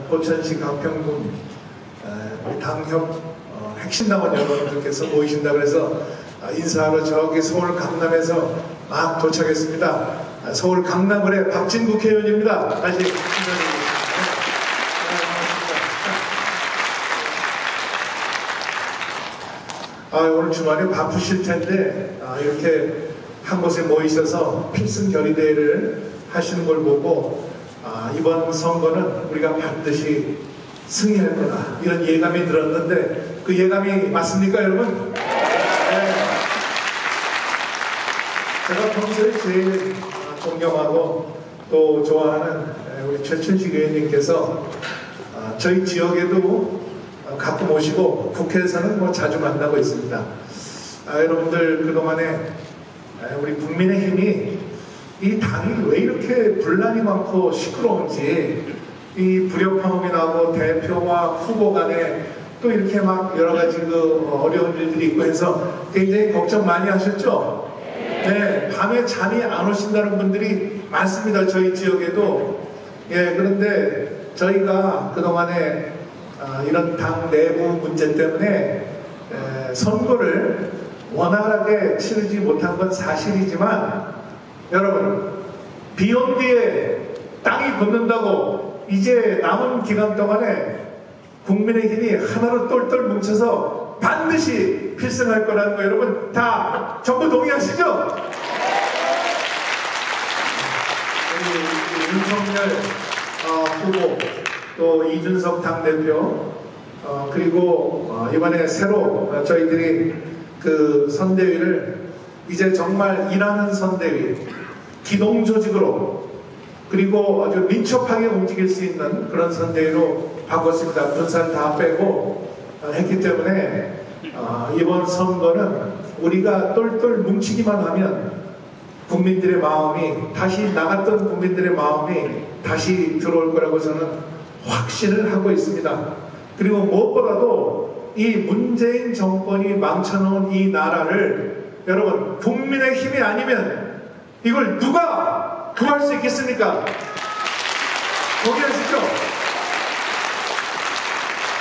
포천시 가평군 우리 당협 핵심당원 여러분들께서 모이신다 그래서 인사하러 저기 서울 강남에서 막 도착했습니다. 서울 강남을의 박진 국회의원입니다. 다시 인사드립니다. 오늘 주말에 바쁘실 텐데 이렇게 한 곳에 모이셔서 필승 결의대회를 하시는 걸 보고 이번 선거는 우리가 반드시 승리할 거다 이런 예감이 들었는데 그 예감이 맞습니까 여러분? 네. 제가 평소에 제일 존경하고 또 좋아하는 우리 최춘식 의원님께서 저희 지역에도 가끔 오시고 국회에서는 뭐 자주 만나고 있습니다. 여러분들 그동안에 우리 국민의힘이 이 당이 왜 이렇게 분란이 많고 시끄러운지 이 불협화음이 나고 대표와 후보 간에 또 이렇게 막 여러 가지 어려운 일들이 있고 해서 굉장히 걱정 많이 하셨죠? 네, 밤에 잠이 안 오신다는 분들이 많습니다. 저희 지역에도. 예, 그런데 저희가 그동안에 이런 당 내부 문제 때문에 선거를 원활하게 치르지 못한 건 사실이지만 여러분 비온 뒤에 땅이 굳는다고 이제 남은 기간 동안에 국민의힘이 하나로 똘똘 뭉쳐서 반드시 필승할 거라는 거 여러분 다 전부 동의하시죠? 윤석열 후보 또 이준석 당대표 그리고 이번에 새로 저희들이 그 선대위를 이제 정말 일하는 선대위 기동 조직으로 그리고 아주 민첩하게 움직일 수 있는 그런 선대위로 바꿨습니다. 군사를 다 빼고 했기 때문에 이번 선거는 우리가 똘똘 뭉치기만 하면 국민들의 마음이 다시 나갔던 국민들의 마음이 다시 들어올 거라고 저는 확신을 하고 있습니다. 그리고 무엇보다도 이 문재인 정권이 망쳐놓은 이 나라를 여러분 국민의 힘이 아니면 이걸 누가 구할 수 있겠습니까? 동의하시죠?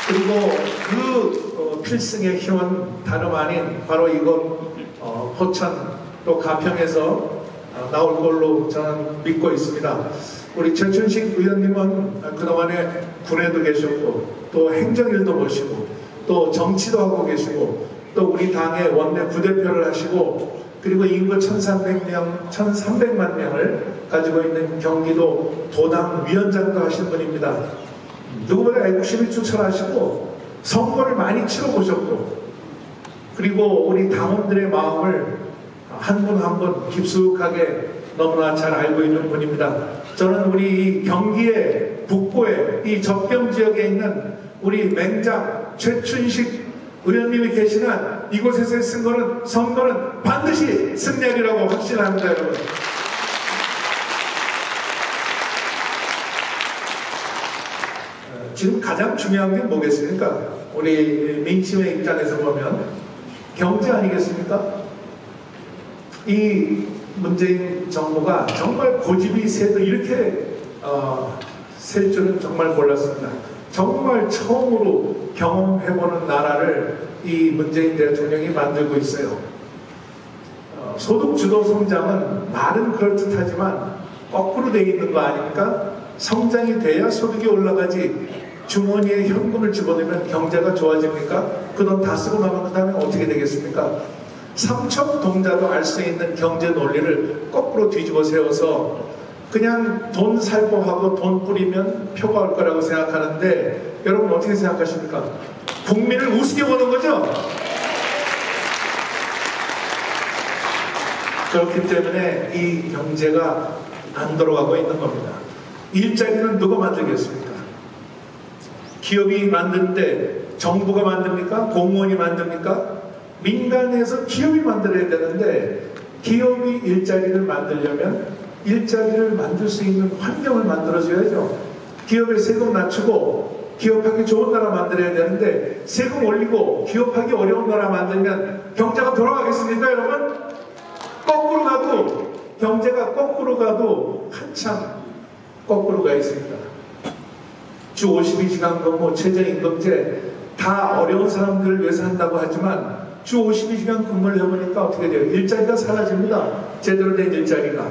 그리고 그 필승의 힘은 다름 아닌 바로 이곳 포천 또 가평에서 나올 걸로 저는 믿고 있습니다. 우리 최춘식 의원님은 그동안에 군에도 계셨고 또 행정일도 보시고 또 정치도 하고 계시고 또 우리 당의 원내 부대표를 하시고 그리고 인구 1300만 명을 가지고 있는 경기도 도당 위원장도 하신 분입니다. 누구보다 애국심이 추천하시고 선거를 많이 치러보셨고 그리고 우리 당원들의 마음을 한 분 한 분 깊숙하게 너무나 잘 알고 있는 분입니다. 저는 우리 경기의 북부에 이 접경 지역에 있는 우리 맹장 최춘식 의원님이 계시는 이곳에서의 선거는 반드시 승리하리라고 확신합니다. 여러분. 지금 가장 중요한 게 뭐겠습니까? 우리 민심의 입장에서 보면 경제 아니겠습니까? 이 문재인 정부가 정말 고집이 세도 이렇게 셀 줄은 정말 몰랐습니다. 정말 처음으로 경험해보는 나라를 이 문재인 대통령이 만들고 있어요. 소득주도 성장은 말은 그럴듯하지만 거꾸로 돼 있는 거 아닙니까? 성장이 돼야 소득이 올라가지 주머니에 현금을 집어넣으면 경제가 좋아집니까? 그 돈 다 쓰고 나면 그 다음에 어떻게 되겠습니까? 삼척 동자도 알 수 있는 경제 논리를 거꾸로 뒤집어 세워서 그냥 돈 살포하고 돈 뿌리면 표가 올 거라고 생각하는데 여러분 어떻게 생각하십니까? 국민을 우습게 보는 거죠? 그렇기 때문에 이 경제가 안 돌아가고 있는 겁니다. 일자리는 누가 만들겠습니까? 기업이 만드는데 정부가 만듭니까? 공무원이 만듭니까? 민간에서 기업이 만들어야 되는데 기업이 일자리를 만들려면 일자리를 만들 수 있는 환경을 만들어줘야죠. 기업의 세금 낮추고 기업하기 좋은 나라 만들어야 되는데 세금 올리고 기업하기 어려운 나라 만들면 경제가 돌아가겠습니까 여러분? 거꾸로 가도 경제가 거꾸로 가도 한참 거꾸로 가 있습니다. 주 52시간 근무, 최저임금제 다 어려운 사람들을 위해서 한다고 하지만 주 52시간 근무를 해보니까 어떻게 돼요? 일자리가 사라집니다. 제대로 된 일자리가.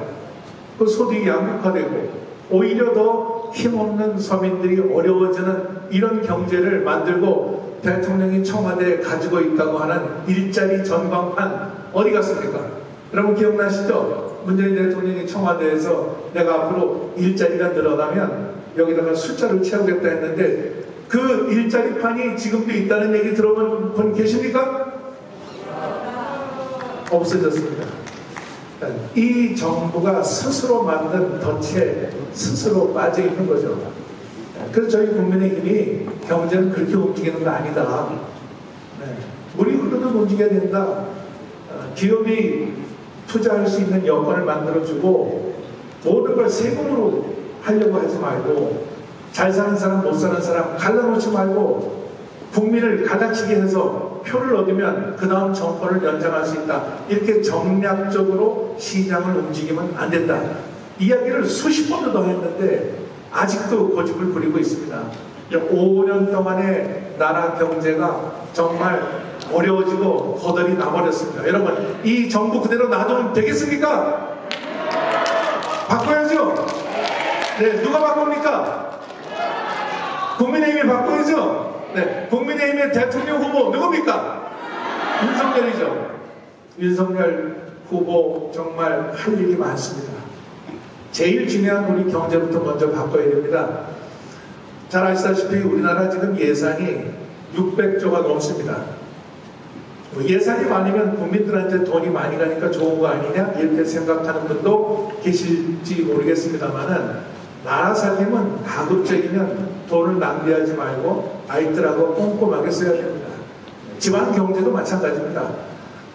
그 소득이 양극화되고 오히려 더 힘없는 서민들이 어려워지는 이런 경제를 만들고 대통령이 청와대에 가지고 있다고 하는 일자리 전광판 어디 갔습니까? 여러분 기억나시죠? 문재인 대통령이 청와대에서 내가 앞으로 일자리가 늘어나면 여기다가 숫자를 채우겠다 했는데 그 일자리판이 지금도 있다는 얘기 들어본 분 계십니까? 없어졌습니다. 이 정부가 스스로 만든 덫에 스스로 빠져 있는 거죠. 그래서 저희 국민의힘이 경제는 그렇게 움직이는 거 아니다. 물이 흐르듯 움직여야 된다. 기업이 투자할 수 있는 여건을 만들어주고 모든 걸 세금으로 하려고 하지 말고 잘 사는 사람 못 사는 사람 갈라놓지 말고 국민을 가다치게 해서 표를 얻으면 그 다음 정권을 연장할 수 있다. 이렇게 정략적으로 시장을 움직이면 안 된다. 이야기를 수십 번도 더 했는데 아직도 고집을 부리고 있습니다. 5년 동안의 나라 경제가 정말 어려워지고 거덜이 나버렸습니다. 여러분 이 정부 그대로 놔두면 되겠습니까? 바꿔야죠. 네, 누가 바꿉니까? 국민의힘이 바꿔야죠. 네, 국민의힘의 대통령 후보 누굽니까? 윤석열이죠. 윤석열 후보 정말 할 일이 많습니다. 제일 중요한 우리 경제부터 먼저 바꿔야 됩니다. 잘 아시다시피 우리나라 지금 예산이 600조가 넘습니다. 예산이 많으면 국민들한테 돈이 많이 가니까 좋은 거 아니냐 이렇게 생각하는 분도 계실지 모르겠습니다만은 나라 살림은 가급적이면 돈을 낭비하지 말고 아이들하고 꼼꼼하게 써야 됩니다. 지방 경제도 마찬가지입니다.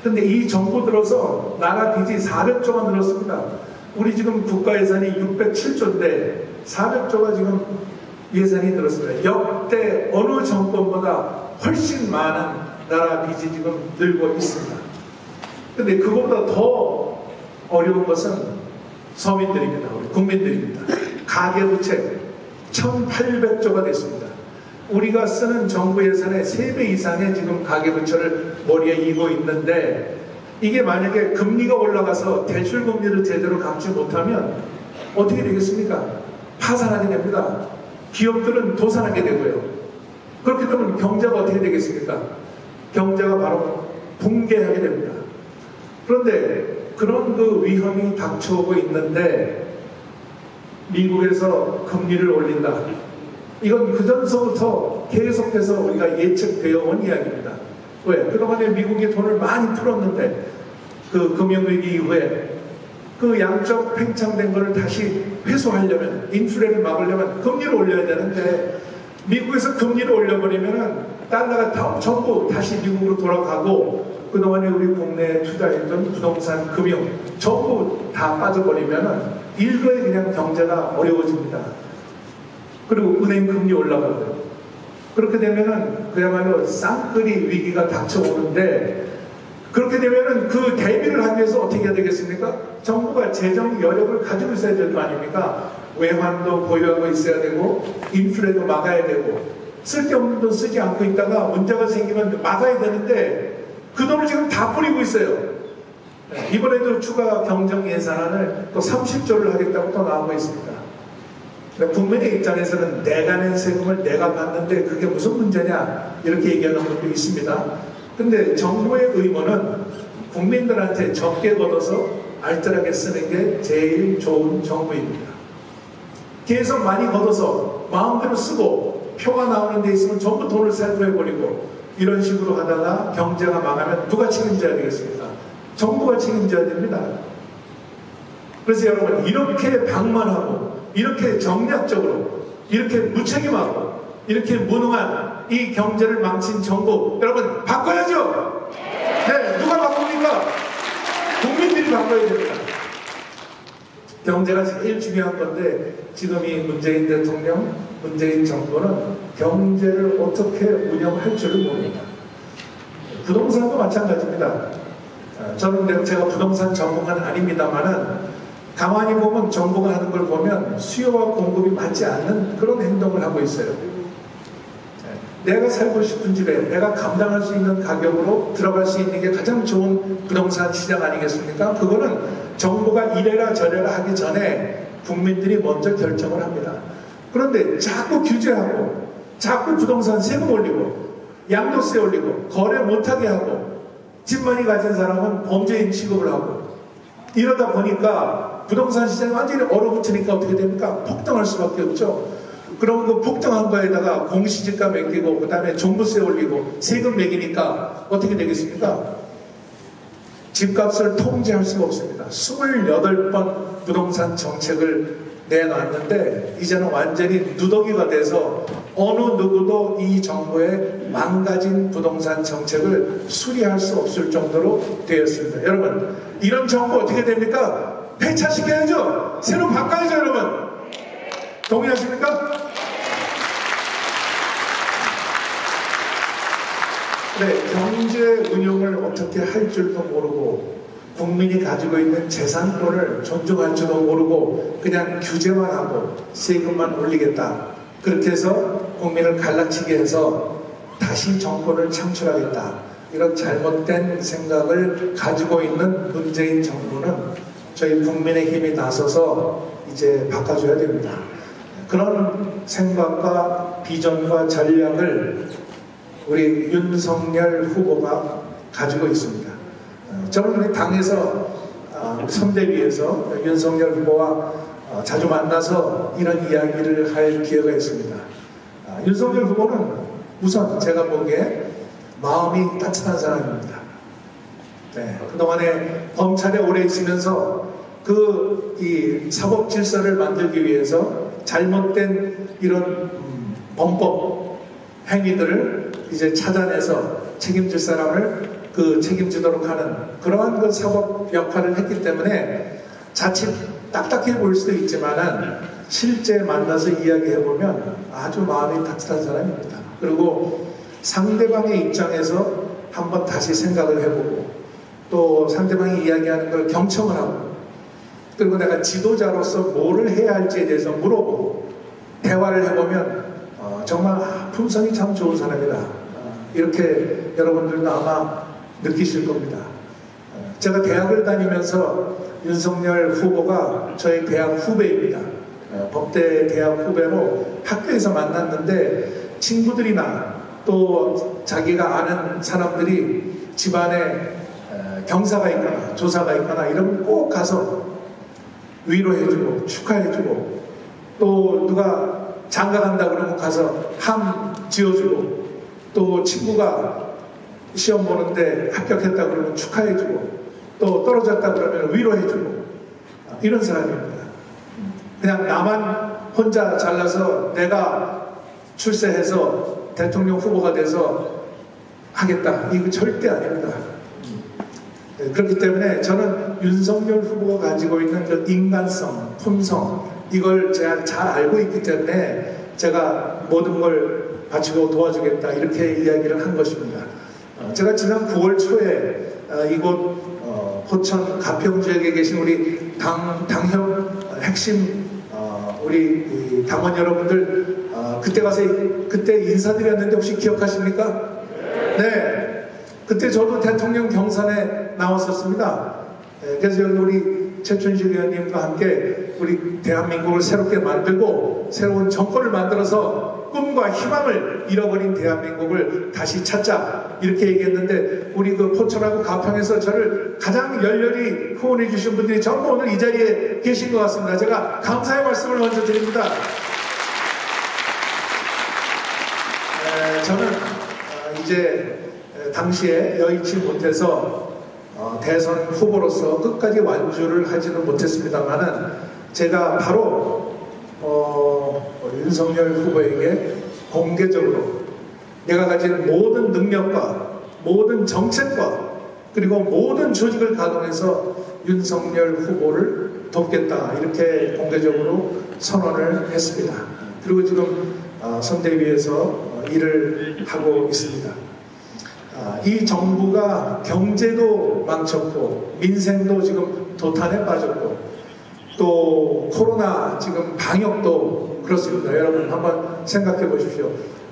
그런데 이 정부 들어서 나라 빚이 400조가 늘었습니다. 우리 지금 국가 예산이 607조인데 400조가 지금 예산이 늘었습니다. 역대 어느 정권보다 훨씬 많은 나라 빚이 지금 늘고 있습니다. 그런데 그것보다 더 어려운 것은 서민들입니다. 우리 국민들입니다. 가계부채 1800조가 됐습니다. 우리가 쓰는 정부 예산의 3배 이상의 지금 가계부채를 머리에 이고 있는데 이게 만약에 금리가 올라가서 대출금리를 제대로 갚지 못하면 어떻게 되겠습니까? 파산하게 됩니다. 기업들은 도산하게 되고요. 그렇게 되면 경제가 어떻게 되겠습니까? 경제가 바로 붕괴하게 됩니다. 그런데 그런 그 위험이 닥쳐오고 있는데 미국에서 금리를 올린다. 이건 그전서부터 계속해서 우리가 예측되어 온 이야기입니다. 왜? 그동안에 미국이 돈을 많이 풀었는데 그 금융위기 이후에 그 양적 팽창된 것을 다시 회수하려면 인플레를 막으려면 금리를 올려야 되는데 미국에서 금리를 올려버리면 달러가 전부 다시 미국으로 돌아가고 그동안에 우리 국내에 투자했던 부동산, 금융 전부 다 빠져버리면 일거에 그냥 경제가 어려워집니다. 그리고 은행 금리 올라가고요. 그렇게 되면은 그야말로 쌍끌이 위기가 닥쳐오는데 그렇게 되면은 그 대비를 하기 위해서 어떻게 해야 되겠습니까? 정부가 재정 여력을 가지고 있어야 될 거 아닙니까? 외환도 보유하고 있어야 되고 인플레도 막아야 되고 쓸데없는 돈 쓰지 않고 있다가 문제가 생기면 막아야 되는데 그 돈을 지금 다 뿌리고 있어요. 이번에도 추가 경정 예산안을 또 30조를 하겠다고 또 나오고 있습니다. 국민의 입장에서는 내가 낸 세금을 내가 받는데 그게 무슨 문제냐 이렇게 얘기하는 분도 있습니다. 근데 정부의 의무는 국민들한테 적게 걷어서 알뜰하게 쓰는 게 제일 좋은 정부입니다. 계속 많이 걷어서 마음대로 쓰고 표가 나오는 데 있으면 전부 돈을 살포해버리고 이런 식으로 하다가 경제가 망하면 누가 책임져야 되겠습니까? 정부가 책임져야 됩니다. 그래서 여러분 이렇게 방만하고 이렇게 정략적으로 이렇게 무책임하고 이렇게 무능한 이 경제를 망친 정부 여러분 바꿔야죠. 네, 누가 바꿉니까? 국민들이 바꿔야 됩니다. 경제가 제일 중요한 건데 지금 이 문재인 대통령, 문재인 정부는 경제를 어떻게 운영할 줄을 모릅니다. 부동산도 마찬가지입니다. 저는 제가 부동산 전문가는 아닙니다만은 가만히 보면 정부가 하는 걸 보면 수요와 공급이 맞지 않는 그런 행동을 하고 있어요. 내가 살고 싶은 집에 내가 감당할 수 있는 가격으로 들어갈 수 있는 게 가장 좋은 부동산 시장 아니겠습니까? 그거는 정부가 이래라 저래라 하기 전에 국민들이 먼저 결정을 합니다. 그런데 자꾸 규제하고 자꾸 부동산 세금 올리고 양도세 올리고 거래 못하게 하고 집 많이 가진 사람은 범죄인 취급을 하고 이러다 보니까 부동산 시장이 완전히 얼어붙으니까 어떻게 됩니까? 폭등할 수밖에 없죠. 그럼 그 폭등한 거에다가 공시지가 매기고 그 다음에 종부세 올리고 세금 매기니까 어떻게 되겠습니까? 집값을 통제할 수가 없습니다. 28번 부동산 정책을 내놨는데 이제는 완전히 누더기가 돼서 어느 누구도 이 정부의 망가진 부동산 정책을 수리할 수 없을 정도로 되었습니다. 여러분, 이런 정부 어떻게 됩니까? 폐차시켜야죠. 새로 바꿔야죠, 여러분. 동의하십니까? 네, 경제 운용을 어떻게 할 줄도 모르고 국민이 가지고 있는 재산권을 존중할 줄도 모르고 그냥 규제만 하고 세금만 올리겠다. 그렇게 해서 국민을 갈라치게 해서 다시 정권을 창출하겠다. 이런 잘못된 생각을 가지고 있는 문재인 정부는 저희 국민의힘이 나서서 이제 바꿔줘야 됩니다. 그런 생각과 비전과 전략을 우리 윤석열 후보가 가지고 있습니다. 저는 우리 당에서 선대위에서 윤석열 후보와 자주 만나서 이런 이야기를 할 기회가 있습니다. 윤석열 후보는 우선 제가 보기에 마음이 따뜻한 사람입니다. 네, 그동안에 검찰에 오래 있으면서 이 사법 질서를 만들기 위해서 잘못된 이런 범법 행위들을 이제 찾아내서 책임질 사람을 책임지도록 하는 그러한 그 사법 역할을 했기 때문에 자칫 딱딱해 보일 수도 있지만은 실제 만나서 이야기해보면 아주 마음이 따뜻한 사람입니다. 그리고 상대방의 입장에서 한번 다시 생각을 해보고 또 상대방이 이야기하는 걸 경청을 하고 그리고 내가 지도자로서 뭐를 해야 할지에 대해서 물어보고 대화를 해보면 정말 품성이 참 좋은 사람이다. 이렇게 여러분들도 아마 느끼실 겁니다. 제가 대학을 다니면서 윤석열 후보가 저희 대학 후배입니다. 법대 대학 후배로 학교에서 만났는데 친구들이나 또 자기가 아는 사람들이 집안에 경사가 있거나 조사가 있거나 이러면 꼭 가서 위로해주고 축하해주고 또 누가 장가간다 그러면 가서 함 지어주고 또 친구가 시험 보는데 합격했다 그러면 축하해주고 또 떨어졌다 그러면 위로해주고 이런 사람입니다. 그냥 나만 혼자 잘나서 내가 출세해서 대통령 후보가 돼서 하겠다 이거 절대 아닙니다. 그렇기 때문에 저는 윤석열 후보가 가지고 있는 그 인간성, 품성 이걸 제가 잘 알고 있기 때문에 제가 모든 걸 바치고 도와주겠다 이렇게 이야기를 한 것입니다. 제가 지난 9월 초에 이곳 포천 가평지역에 계신 우리 당협 핵심 우리 당원 여러분들 그때 가서 그때 인사드렸는데 혹시 기억하십니까? 네. 그때 저도 대통령 경선에 나왔었습니다. 그래서 여기 우리 최춘식 의원님과 함께 우리 대한민국을 새롭게 만들고 새로운 정권을 만들어서 꿈과 희망을 잃어버린 대한민국을 다시 찾자 이렇게 얘기했는데 우리 그 포천하고 가평에서 저를 가장 열렬히 후원해 주신 분들이 전부 오늘 이 자리에 계신 것 같습니다. 제가 감사의 말씀을 먼저 드립니다. 저는 이제 당시에 여의치 못해서 대선 후보로서 끝까지 완주를 하지는 못했습니다만은 제가 바로 윤석열 후보에게 공개적으로 내가 가진 모든 능력과 모든 정책과 그리고 모든 조직을 가동해서 윤석열 후보를 돕겠다 이렇게 공개적으로 선언을 했습니다. 그리고 지금 선대위에서 일을 하고 있습니다. 이 정부가 경제도 망쳤고 민생도 지금 도탄에 빠졌고 또 코로나 지금 방역도 그렇습니다. 여러분 한번 생각해 보십시오.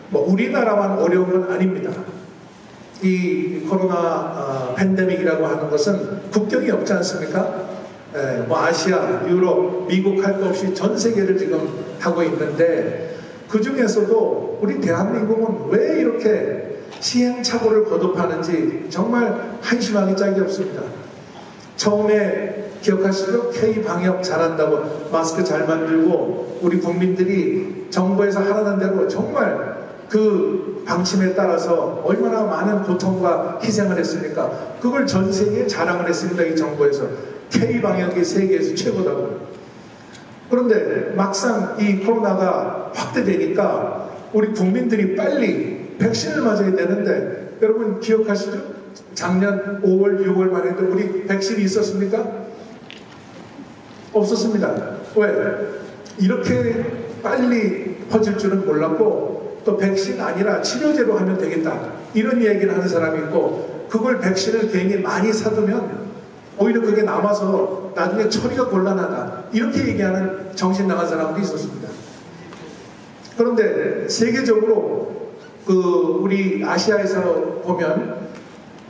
뭐 우리나라만 어려운 건 아닙니다. 이 코로나 팬데믹이라고 하는 것은 국경이 없지 않습니까? 뭐 아시아, 유럽, 미국 할 것 없이 전 세계를 지금 하고 있는데, 그 중에서도 우리 대한민국은 왜 이렇게 시행착오를 거듭하는지 정말 한심하기 짝이 없습니다. 처음에 기억하시죠? K-방역 잘한다고 마스크 잘 만들고 우리 국민들이 정부에서 하라는 대로 정말 그 방침에 따라서 얼마나 많은 고통과 희생을 했습니까? 그걸 전 세계에 자랑을 했습니다. 이 정부에서. K-방역이 세계에서 최고다고. 그런데 막상 이 코로나가 확대되니까 우리 국민들이 빨리 백신을 맞아야 되는데, 여러분 기억하시죠? 작년 5월, 6월만 해도 우리 백신이 있었습니까? 없었습니다. 왜? 이렇게 빨리 퍼질 줄은 몰랐고, 또 백신 아니라 치료제로 하면 되겠다, 이런 얘기를 하는 사람이 있고, 그걸 백신을 괜히 많이 사두면 오히려 그게 남아서 나중에 처리가 곤란하다, 이렇게 얘기하는 정신 나간 사람도 있었습니다. 그런데 세계적으로 우리 아시아에서 보면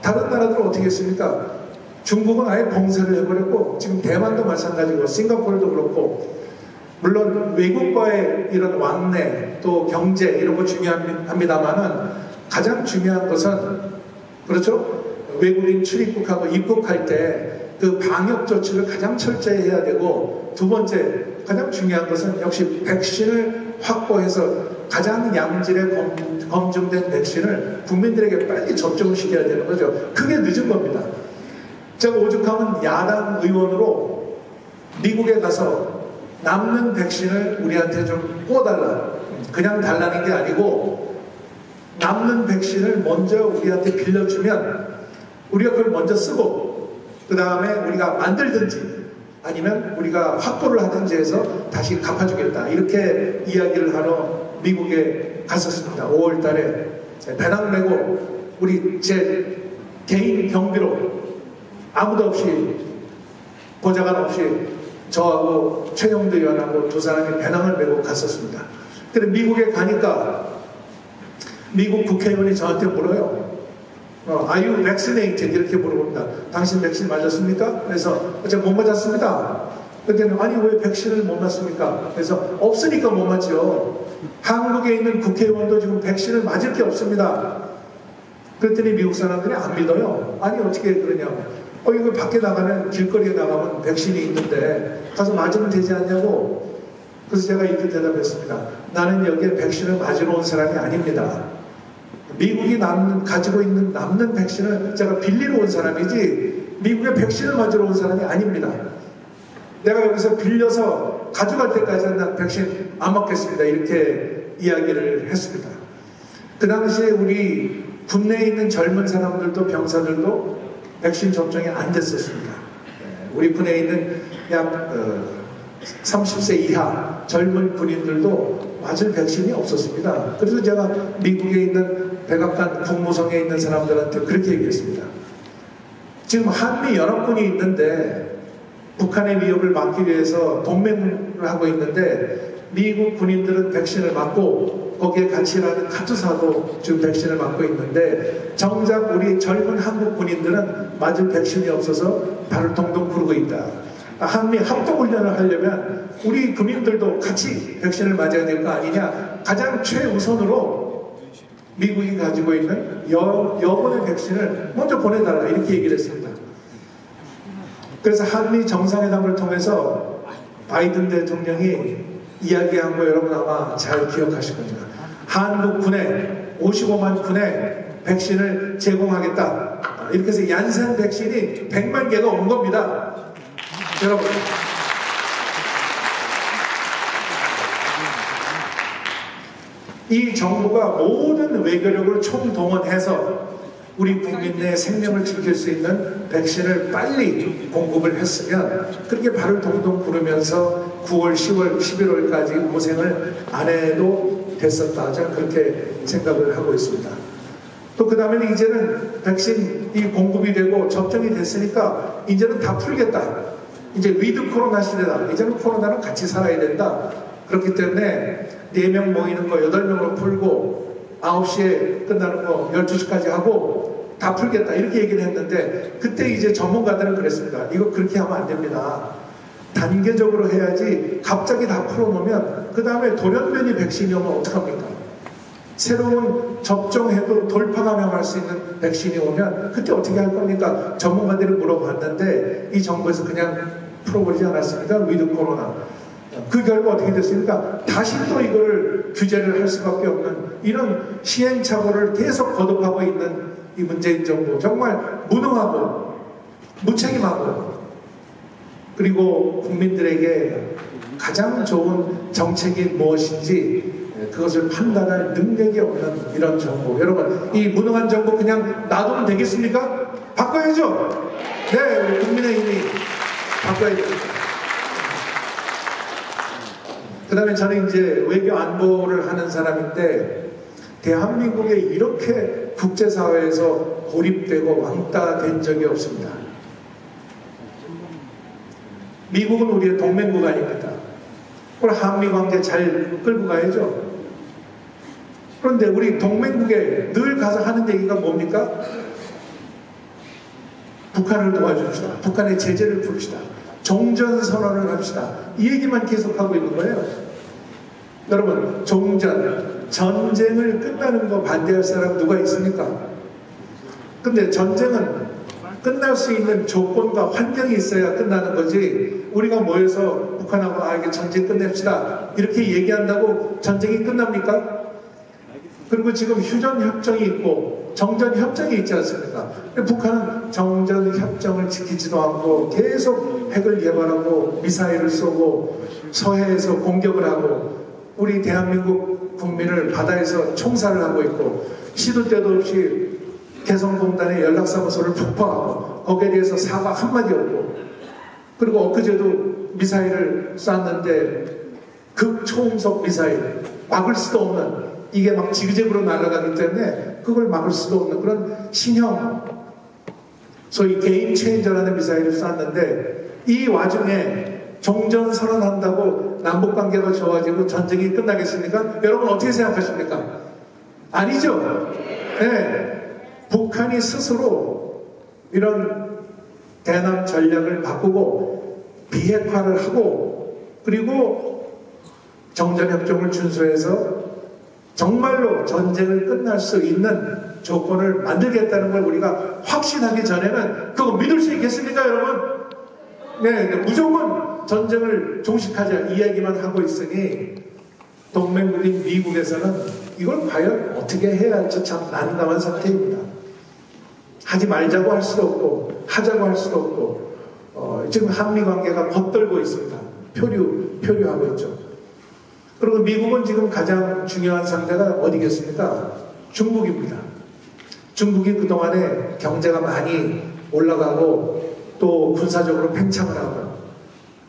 다른 나라들은 어떻게 했습니까? 중국은 아예 봉쇄를 해버렸고, 지금 대만도 마찬가지고 싱가포르도 그렇고, 물론 외국과의 이런 왕래 또 경제 이런 거 중요합니다만은 가장 중요한 것은, 그렇죠? 외국인 출입국하고 입국할 때 그 방역 조치를 가장 철저히 해야 되고, 두 번째 가장 중요한 것은 역시 백신을 확보해서 가장 양질의 검증된 백신을 국민들에게 빨리 접종을 시켜야 되는 거죠. 그게 늦은 겁니다. 제가 오죽하면 야당 의원으로 미국에 가서 남는 백신을 우리한테 좀 꽂아달라, 그냥 달라는 게 아니고 남는 백신을 먼저 우리한테 빌려주면 우리가 그걸 먼저 쓰고 그 다음에 우리가 만들든지 아니면 우리가 확보를 하든지 해서 다시 갚아주겠다, 이렇게 이야기를 하러 미국에 갔었습니다. 5월 달에 배낭 메고 우리 제 개인 경비로 아무도 없이, 보좌관 없이 저하고 최영도 의원하고 두 사람이 배낭을 메고 갔었습니다. 근데 미국에 가니까 미국 국회의원이 저한테 물어요. Are you vaccinated? 이렇게 물어봅니다. 당신 백신 맞았습니까? 그래서 제가 못 맞았습니다. 그랬더니 아니 왜 백신을 못 맞습니까? 그래서 없으니까 못 맞죠. 한국에 있는 국회의원도 지금 백신을 맞을 게 없습니다. 그랬더니 미국 사람들이 안 믿어요. 아니 어떻게 그러냐고. 이거 밖에 나가면, 길거리에 나가면 백신이 있는데 가서 맞으면 되지 않냐고. 그래서 제가 이렇게 대답했습니다. 나는 여기에 백신을 맞으러 온 사람이 아닙니다. 미국이 가지고 있는 남는 백신을 제가 빌리러 온 사람이지 미국에 백신을 맞으러 온 사람이 아닙니다. 내가 여기서 빌려서 가져갈 때까지는 난 백신 안 맞겠습니다, 이렇게 이야기를 했습니다. 그 당시에 우리 국내에 있는 젊은 사람들도 병사들도 백신 접종이 안 됐었습니다. 우리 군에 있는 약 30세 이하 젊은 군인들도 맞을 백신이 없었습니다. 그래서 제가 미국에 있는 백악관 국무성에 있는 사람들한테 그렇게 얘기했습니다. 지금 한미연합군이 있는데 북한의 위협을 막기 위해서 동맹을 하고 있는데 미국 군인들은 백신을 맞고 거기에 같이 일하는 카투사도 지금 백신을 맞고 있는데 정작 우리 젊은 한국 군인들은 맞을 백신이 없어서 발을 동동 구르고 있다. 한미 합동훈련을 하려면 우리 군인들도 같이 백신을 맞아야 될 거 아니냐. 가장 최우선으로 미국이 가지고 있는 여분의 백신을 먼저 보내달라, 이렇게 얘기를 했습니다. 그래서 한미 정상회담을 통해서 바이든 대통령이 이야기한 거 여러분 아마 잘 기억하실 겁니다. 한국 군에 55만 군에 백신을 제공하겠다, 이렇게 해서 얀센 백신이 100만 개가 온 겁니다. 여러분, 이 정부가 모든 외교력을 총동원해서 우리 국민의 생명을 지킬 수 있는 백신을 빨리 공급을 했으면 그렇게 발을 동동 구르면서 9월, 10월, 11월까지 고생을 안 해도 됐었다. 저는 그렇게 생각을 하고 있습니다. 또 그 다음에는 이제는 백신이 공급이 되고 접종이 됐으니까 이제는 다 풀겠다. 이제 위드 코로나 시대다. 이제는 코로나랑 같이 살아야 된다. 그렇기 때문에 4명 모이는 거 8명으로 풀고 9시에 끝나는 거 12시까지 하고 다 풀겠다. 이렇게 얘기를 했는데 그때 이제 전문가들은 그랬습니다. 이거 그렇게 하면 안 됩니다. 단계적으로 해야지 갑자기 다 풀어놓으면 그 다음에 돌연변이 백신이 오면 어떡합니까? 새로운 접종해도 돌파 감염할 수 있는 백신이 오면 그때 어떻게 할 겁니까? 전문가들이 물어봤는데 이 정부에서 그냥 풀어버리지 않았습니까? 위드 코로나. 그 결과 어떻게 됐습니까? 다시 또 이걸 규제를 할 수밖에 없는 이런 시행착오를 계속 거듭하고 있는 이 문재인 정부. 정말 무능하고 무책임하고 그리고 국민들에게 가장 좋은 정책이 무엇인지 그것을 판단할 능력이 없는 이런 정부. 여러분, 이 무능한 정부 그냥 놔두면 되겠습니까? 바꿔야죠. 네, 우리 국민의힘이 바꿔야 됩니다. 그 다음에 저는 이제 외교 안보를 하는 사람인데 대한민국에 이렇게 국제사회에서 고립되고 왕따 된 적이 없습니다. 미국은 우리의 동맹국가입니다. 오늘 한미관계 잘 끌고 가야죠. 그런데 우리 동맹국에 늘 가서 하는 얘기가 뭡니까? 북한을 도와줍시다. 북한의 제재를 풀읍시다. 종전선언을 합시다. 이 얘기만 계속하고 있는 거예요. 여러분, 전쟁을 끝나는 거 반대할 사람 누가 있습니까? 근데 전쟁은 끝날 수 있는 조건과 환경이 있어야 끝나는 거지 우리가 모여서 북한하고 이게 전쟁 끝냅시다 이렇게 얘기한다고 전쟁이 끝납니까? 그리고 지금 휴전협정이 있고 정전협정이 있지 않습니까? 북한은 정전협정을 지키지도 않고 계속 핵을 개발하고 미사일을 쏘고 서해에서 공격을 하고 우리 대한민국 국민을 바다에서 총살을 하고 있고 시도 때도 없이 개성공단의 연락사무소를 폭파하고 거기에 대해서 사과 한마디 없고 그리고 엊그제도 미사일을 쐈는데 극초음속 미사일 막을 수도 없는 이게 막 지그재그로 날아가기 때문에 그걸 막을 수도 없는 그런 신형 소위 게임 체인저라는 미사일을 쐈는데 이 와중에 종전선언한다고 남북관계가 좋아지고 전쟁이 끝나겠습니까? 여러분 어떻게 생각하십니까? 아니죠. 네. 북한이 스스로 이런 대남 전략을 바꾸고 비핵화를 하고 그리고 정전협정을 준수해서 정말로 전쟁을 끝날 수 있는 조건을 만들겠다는 걸 우리가 확신하기 전에는 그거 믿을 수 있겠습니까, 여러분? 네, 무조건 전쟁을 종식하자 이 얘기만 하고 있으니 동맹국인 미국에서는 이걸 과연 어떻게 해야 할지 참 난감한 상태입니다. 하지 말자고 할 수도 없고 하자고 할 수도 없고 지금 한미관계가 겉돌고 있습니다. 표류하고 있죠. 그리고 미국은 지금 가장 중요한 상대가 어디겠습니까? 중국입니다. 중국이 그동안에 경제가 많이 올라가고 또 군사적으로 팽창을 하고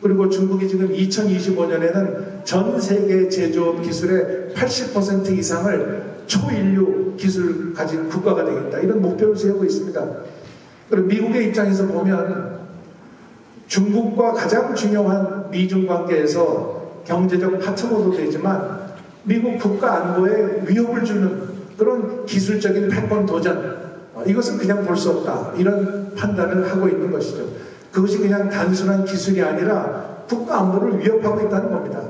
그리고 중국이 지금 2025년에는 전 세계 제조업 기술의 80% 이상을 초인류 기술을 가진 국가가 되겠다. 이런 목표를 세우고 있습니다. 그리고 미국의 입장에서 보면 중국과 가장 중요한 미중 관계에서 경제적 파트너도 되지만 미국 국가 안보에 위협을 주는 그런 기술적인 패권 도전 이것은 그냥 볼 수 없다. 이런 판단을 하고 있는 것이죠. 그것이 그냥 단순한 기술이 아니라 국가 안보를 위협하고 있다는 겁니다.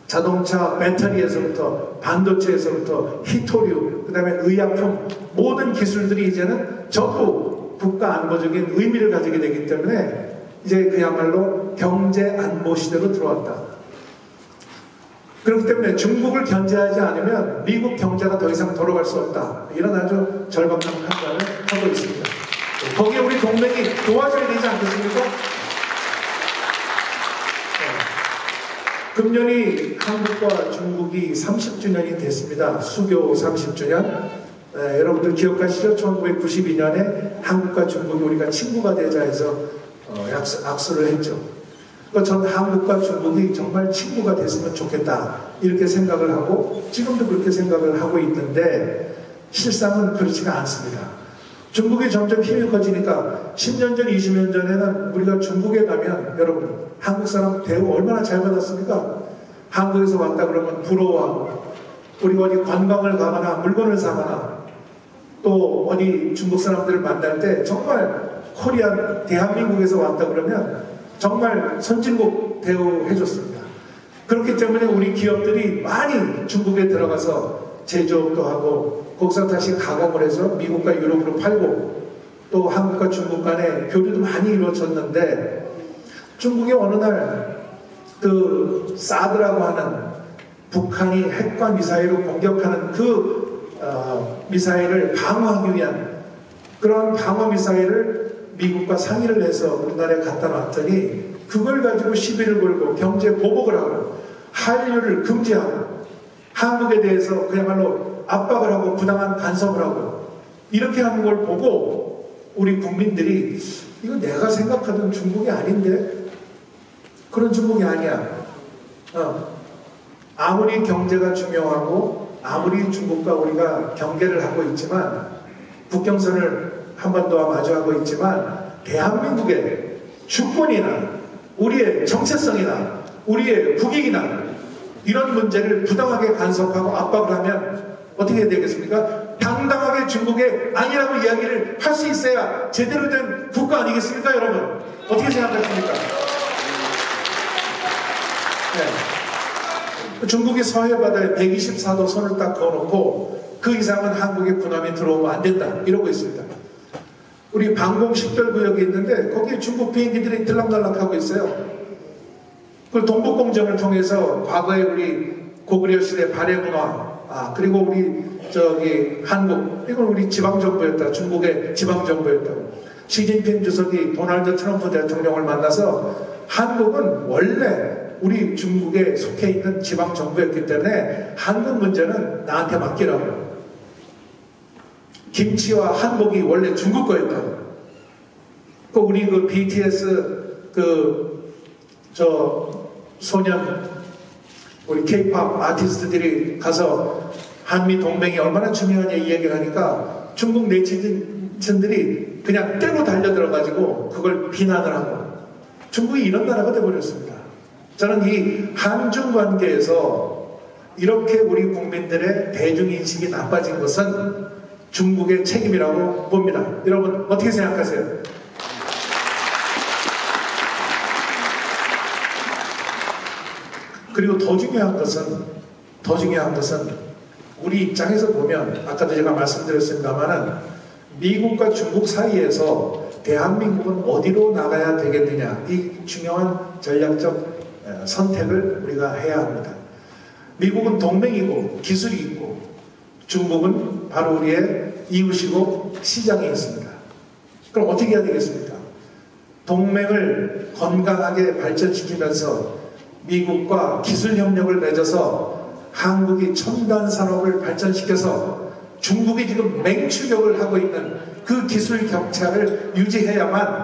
자동차 배터리에서부터 반도체에서부터 히토류 그 다음에 의약품 모든 기술들이 이제는 전부 국가 안보적인 의미를 가지게 되기 때문에 이제 그야말로 경제 안보 시대로 들어왔다. 그렇기 때문에 중국을 견제하지 않으면 미국 경제가 더 이상 돌아갈 수 없다. 이런 아주 절박한 판단을 하고 있습니다. 거기에 우리 동맹이 도와줘야 되지 않겠습니까? 금년이 한국과 중국이 30주년이 됐습니다. 수교 30주년. 여러분들 기억하시죠? 1992년에 한국과 중국이 우리가 친구가 되자 해서 악수를 했죠. 전 한국과 중국이 정말 친구가 됐으면 좋겠다 이렇게 생각을 하고 지금도 그렇게 생각을 하고 있는데 실상은 그렇지가 않습니다. 중국이 점점 힘이 커지니까 10년 전, 20년 전에는 우리가 중국에 가면 여러분 한국 사람 대우 얼마나 잘 받았습니까? 한국에서 왔다 그러면 부러워하고 우리 어디 관광을 가거나 물건을 사거나 또 어디 중국 사람들을 만날 때 정말 코리아 대한민국에서 왔다 그러면 정말 선진국 대우해줬습니다. 그렇기 때문에 우리 기업들이 많이 중국에 들어가서 제조업도 하고 거기서 다시 가공을 해서 미국과 유럽으로 팔고 또 한국과 중국 간에 교류도 많이 이루어졌는데 중국이 어느 날 그 사드라고 하는 북한이 핵과 미사일로 공격하는 그 미사일을 방어하기 위한 그런 방어 미사일을 미국과 상의를 해서 우리나라에 갖다 놨더니 그걸 가지고 시비를 걸고 경제 보복을 하고 한류를 금지하고 한국에 대해서 그야말로 압박을 하고 부당한 간섭을 하고 이렇게 하는 걸 보고 우리 국민들이 이거 내가 생각하던 중국이 아닌데 그런 중국이 아니야. 아무리 경제가 중요하고 아무리 중국과 우리가 경계를 하고 있지만 국경선을 한반도와 마주하고 있지만 대한민국의 주권이나 우리의 정체성이나 우리의 국익이나 이런 문제를 부당하게 간섭하고 압박을 하면 어떻게 해야 되겠습니까? 당당하게 중국의 아니라고 이야기를 할 수 있어야 제대로 된 국가 아니겠습니까, 여러분? 어떻게 생각하십니까? 네. 중국이 서해 바다에 124도 선을 딱 그어놓고 그 이상은 한국의 군함이 들어오면 안 된다 이러고 있습니다. 우리 방공 식별구역이 있는데 거기에 중국 비행기들이 들락날락하고 있어요. 그 동북공정을 통해서 과거에 우리 고구려 시대 발해문화 그리고 우리 한국 이건 우리 지방정부였다. 중국의 지방정부였다고. 시진핑 주석이 도널드 트럼프 대통령을 만나서 한국은 원래 우리 중국에 속해 있는 지방정부였기 때문에 한국 문제는 나한테 맡기라고. 김치와 한복이 원래 중국 거였다고. 그 우리 그 BTS 소년 우리 K-pop 아티스트들이 가서 한미 동맹이 얼마나 중요하냐 이 얘기를 하니까 중국 네티즌들이 그냥 떼로 달려들어가지고 그걸 비난을 하고 중국이 이런 나라가 돼버렸습니다. 저는 이 한중 관계에서 이렇게 우리 국민들의 대중인식이 나빠진 것은 중국의 책임이라고 봅니다. 여러분 어떻게 생각하세요? 그리고 더 중요한 것은 우리 입장에서 보면 아까도 제가 말씀드렸습니다만은 미국과 중국 사이에서 대한민국은 어디로 나가야 되겠느냐 이 중요한 전략적 선택을 우리가 해야 합니다. 미국은 동맹이고 기술이 있고 중국은 바로 우리의 이웃이고 시장이 있습니다. 그럼 어떻게 해야 되겠습니까? 동맹을 건강하게 발전시키면서 미국과 기술 협력을 맺어서 한국이 첨단 산업을 발전시켜서 중국이 지금 맹추격을 하고 있는 그 기술 격차를 유지해야만